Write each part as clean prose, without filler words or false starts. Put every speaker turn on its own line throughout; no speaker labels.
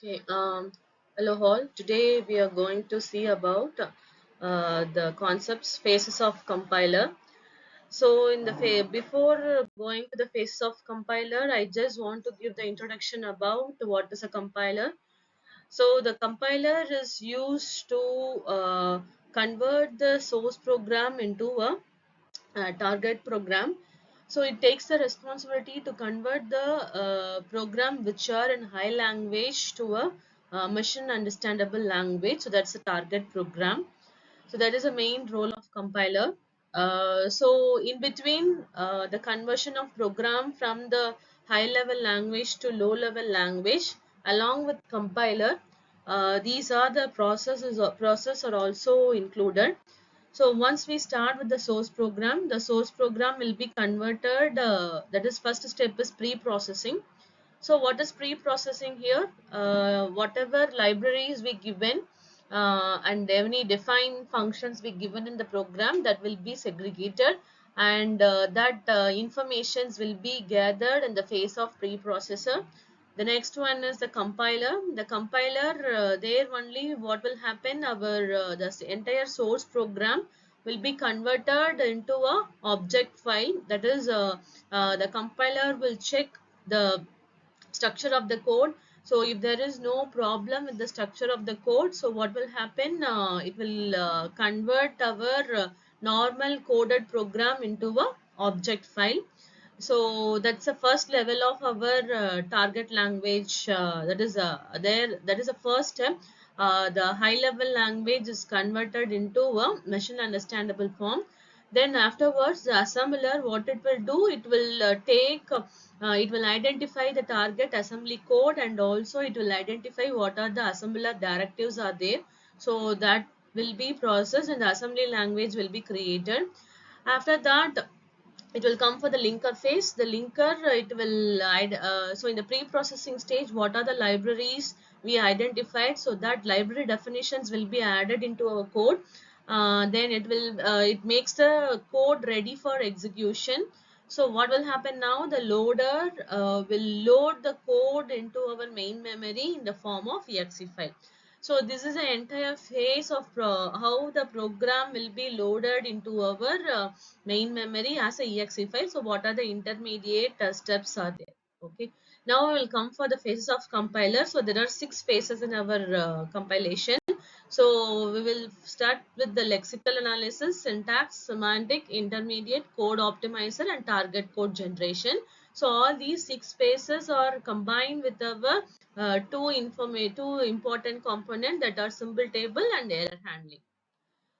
Okay, hello all. Today we are going to see about the concepts phases of compiler. So in the before going to the phases of compiler, I just want to give the introduction about what is a compiler. So the compiler is used to convert the source program into a target program. So it takes the responsibility to convert the program which are in high language to a machine understandable language. So that's a target program. So that is a main role of compiler. So in between the conversion of program from the high level language to low level language along with compiler, these are the process are also included. So once we start with the source program will be converted. That is first step is pre-processing. So what is pre-processing here? Whatever libraries we given and any defined functions we given in the program, that will be segregated, and that informations will be gathered in the phase of pre-processor. The next one is the compiler. The compiler, there only what will happen, our the entire source program will be converted into a object file. That is the compiler will check the structure of the code. So if there is no problem with the structure of the code, so what will happen, it will convert our normal coded program into a object file. So that's the first level of our target language. That is the first step. The high level language is converted into a machine understandable form. Then afterwards the assembler, what it will do, it will it will identify the target assembly code, and also it will identify what are the assembler directives are there. So that will be processed and the assembly language will be created. After that, it will come for the linker phase. The linker, it will so in the pre-processing stage, what are the libraries we identified, so that library definitions will be added into our code. Then it makes the code ready for execution. So what will happen now, the loader will load the code into our main memory in the form of exe file. So this is the entire phase of how the program will be loaded into our main memory as a exe file. So what are the intermediate steps are there? Okay. Now we will come for the phases of compiler. So there are 6 phases in our compilation. So we will start with the lexical analysis, syntax, semantic, intermediate, code optimizer, and target code generation. So all these 6 phases are combined with our two important components, that are symbol table and error handling.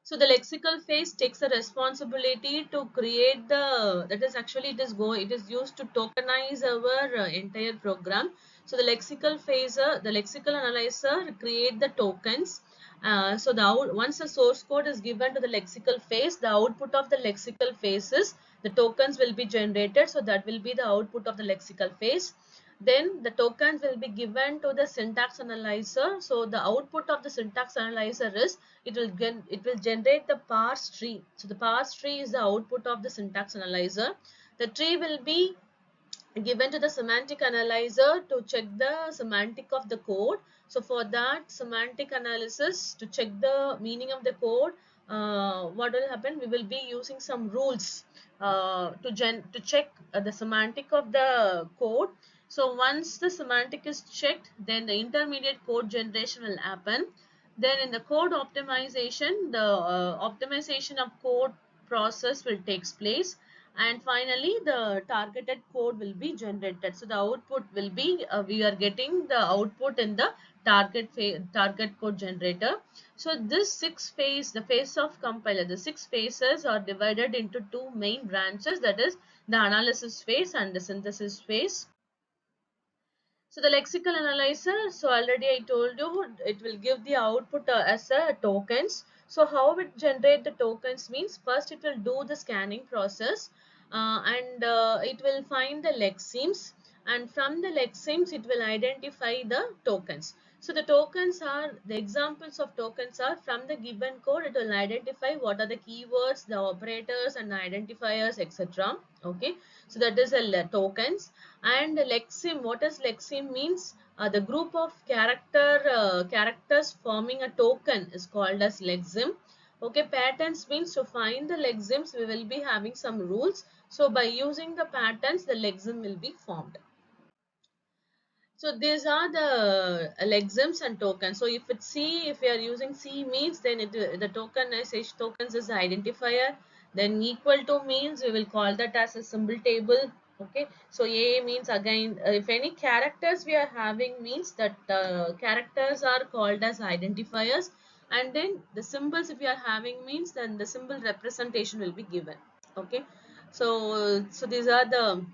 So the lexical phase takes the responsibility to create the, that is actually it is used to tokenize our entire program. So the lexical phase, the lexical analyzer create the tokens. So once the source code is given to the lexical phase, the output of the lexical phases, the tokens will be generated. So that will be the output of the lexical phase. Then the tokens will be given to the syntax analyzer. So the output of the syntax analyzer is, it will generate the parse tree. So the parse tree is the output of the syntax analyzer. The tree will be given to the semantic analyzer to check the semantic of the code. So for that semantic analysis, to check the meaning of the code, what will happen, we will be using some rules to check the semantic of the code. So once the semantic is checked, then the intermediate code generation will happen. Then in the code optimization, the optimization of code process will takes place, and finally the targeted code will be generated. So the output will be, we are getting the output in the target code generator. So this the phase of compiler, the 6 phases are divided into two main branches, that is the analysis phase and the synthesis phase. So the lexical analyzer, so already I told you, it will give the output as a tokens. So how it generate the tokens means, first it will do the scanning process, and it will find the lexemes, and from the lexemes it will identify the tokens. So the tokens are, the examples of tokens are, from the given code it will identify what are the keywords, the operators and the identifiers, etc. Okay, so that is a tokens. And lexeme, what does lexeme means? The group of characters forming a token is called as lexeme. Okay, patterns means to find the lexemes we will be having some rules. So by using the patterns, the lexeme will be formed. So these are the lexemes and tokens. So if it's C, if we are using C means, then the tokenization tokens is the identifier. Then equal to means we will call that as a symbol table. Okay. So A means again, if any characters we are having means that characters are called as identifiers. And then the symbols if we are having means then the symbol representation will be given. Okay. So these are the,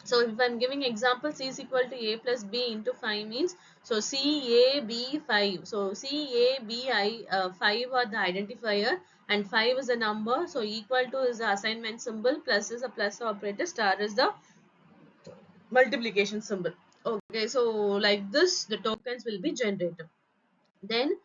so if I'm giving example, C is equal to A plus B into 5 means, so C, A, B, 5. So C, A, B, 5 are the identifier and 5 is the number. So equal to is the assignment symbol, plus is a plus operator, star is the multiplication symbol. Okay, so like this, the tokens will be generated. Then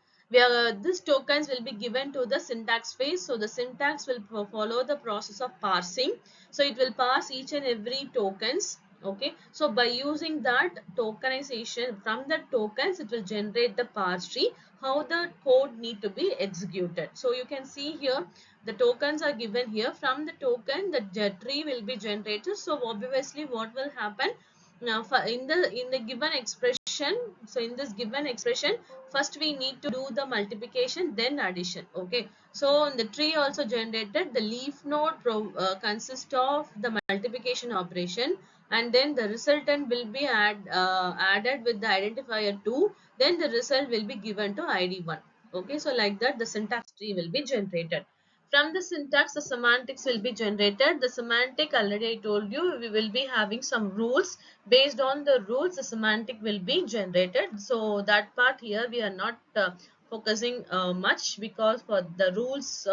this tokens will be given to the syntax phase. So the syntax will follow the process of parsing. So it will parse each and every tokens. Okay, so by using that tokenization from the tokens, it will generate the parse tree, how the code need to be executed. So you can see here the tokens are given here. From the token, the tree will be generated. So obviously what will happen now in the given expression, so in this given expression, first we need to do the multiplication then addition. Okay, so in the tree also generated, the leaf node consists of the multiplication operation, and then the resultant will be added with the identifier 2, then the result will be given to id 1. Okay, so like that the syntax tree will be generated. From the syntax, the semantics will be generated. The semantic, already I told you, we will be having some rules. Based on the rules, the semantic will be generated. So that part here we are not focusing much, because for the rules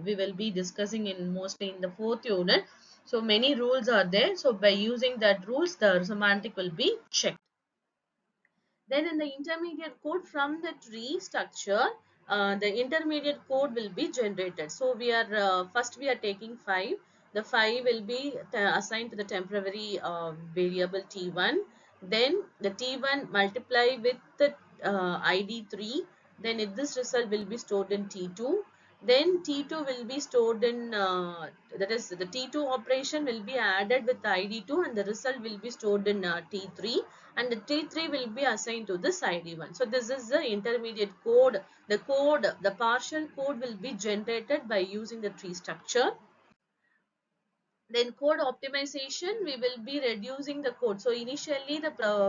we will be discussing in mostly in the 4th unit. So many rules are there. So by using that rules, the semantic will be checked. Then in the intermediate code from the tree structure, the intermediate code will be generated. So we are first we are taking 5. The 5 will be assigned to the temporary variable t1. Then the t1 multiply with the id 3. Then this result will be stored in t2. Then T2 will be stored in, that is the T2 operation will be added with ID2 and the result will be stored in T3, and the T3 will be assigned to this ID1. So this is the intermediate code. The partial code will be generated by using the tree structure. Then code optimization, we will be reducing the code. So initially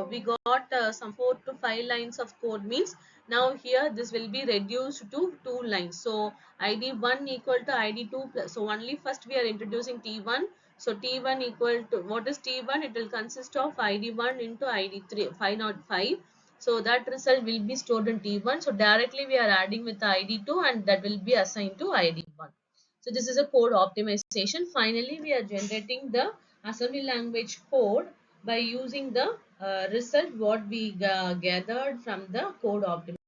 we got some 4 to 5 lines of code means, now here this will be reduced to 2 lines. So id1 equal to id2 plus, so only first we are introducing t1. So t1 equal to, what is t1? It will consist of id1 into id3 505. So that result will be stored in t1. So directly we are adding with id2 and that will be assigned to id1. So this is a code optimization. Finally, we are generating the assembly language code by using the result what we gathered from the code optimization.